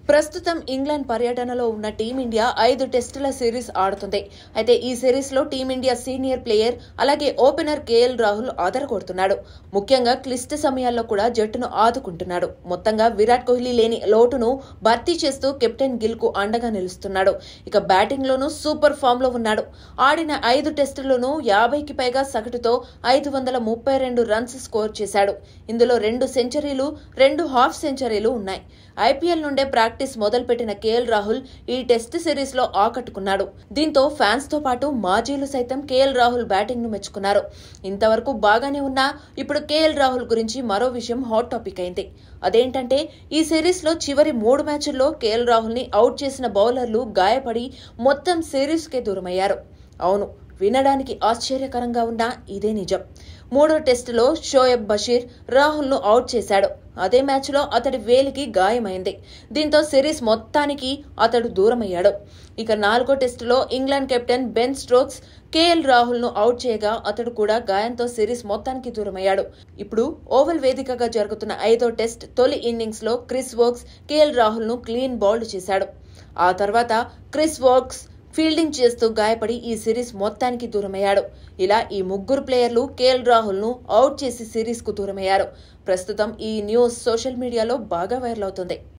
ప్రస్తుతం ఇంగ్లాండ్ పర్యటనలో ఉన్న టీమిండియా 5 టెస్టుల సిరీస్ ఆడుతుంది. అయితే ఈ సిరీస్ లో టీమిండియా సీనియర్ ప్లేయర్ అలాగే ఓపెనర్ కేఎల్ రాహుల్ అదరగొడుతున్నాడు. ముఖ్యంగా క్లిష్ట సమయాల్లో కూడా జట్టును ఆదుకుంటున్నాడు. మొత్తంగా విరాట్ కోహ్లీ లేని లోటును భర్తీ చేస్తూ కెప్టెన్ గిల్ కు అండగా నిలుస్తున్నాడు. ఇక బ్యాటింగ్ లోనూ సూపర్ ఫామ్ లో ఉన్నాడు. ఆడిన 5 టెస్టుల్లోనూ 50కి పైగా సగటుతో 532 రన్స్ స్కోర్ చేశాడు. ఇందులో 2 సెంచరీలు 2 హాఫ్ సెంచరీలు ఉన్నాయి. ఐపీఎల్ నుండే ప్రాక్టీస్ మొదలుపెట్టిన కేఎల్ రాహుల్ ఈ టెస్ట్ సిరీస్ లో ఆకట్టుకున్నాడు. దీంతో ఫ్యాన్స్ తో పాటు మాజీలు సైతం కేఎల్ రాహుల్ బ్యాటింగ్ ను మెచ్చుకున్నారు. ఇంతవరకు బాగానే ఉన్నా ఇప్పుడు కేఎల్ రాహుల్ గురించి మరో విషయం హాట్ టాపిక్ అయింది. అదేంటంటే ఈ సిరీస్ లో చివరి 3 మ్యాచుల్లో కేఎల్ రాహుల్ ని అవుట్ చేసిన బౌలర్లు గాయపడి మొత్తం సిరీస్ కే దూరమయ్యారు. అవును, వినడానికి ఆశ్చర్యకరంగా ఉన్నా ఇదే నిజం. 3వ టెస్టులో షోయబ్ బషీర్ రాహుల్ ను అవుట్ చేశాడు. అదే మ్యాచ్లో అతడి వేలికి గాయమైంది. దీంతో సిరీస్ మొత్తానికి అతడు దూరమయ్యాడు. ఇక 4వ టెస్టులో England captain Ben Stokes KL Rahul ను అవుట్ చేయగా అతడు కూడా గాయంతో సిరీస్ మొత్తానికి దూరమయ్యాడు. ఇప్పుడు ఓవల్ వేదికగా జరుగుతున్న 5వ టెస్ట్ తొలి ఇన్నింగ్స్ లో క్రిస్ వోక్స్ కేఎల్ రాహుల్ ను క్లీన్ బౌల్డ్ చేశాడు. ఆ తర్వాత క్రిస్ వోక్స్ ఫీల్డింగ్ చేస్తూ గాయపడి ఈ సిరీస్ మొత్తానికి దూరమయ్యాడు. ఇలా ఈ 3 ప్లేయర్లు కేఎల్ రాహుల్ ను అవుట్ చేసి సిరీస్ కు దూరమయ్యారు. ప్రస్తుతం ఈ న్యూస్ సోషల్ మీడియాలో బాగా వైరల్ అవుతుంది.